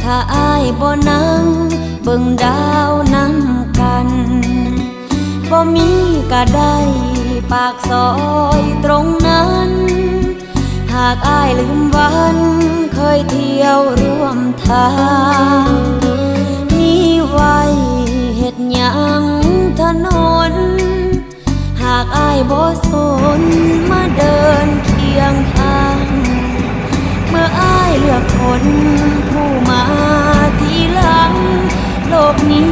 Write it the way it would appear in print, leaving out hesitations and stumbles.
ถ้าอ้ายบ่นั่งเบิ่งดาวนำกันบ่มีก็ได้ปากซอยตรงนั้นหากอ้ายลืมวันเคยเที่ยวร่วมทางมีไว้เฮ็ดหยังถนนหากอ้ายบ่สนมาเดินเคียงข้างเมื่ออ้ายเลือกคนผู้มาทีหลังโลกนี้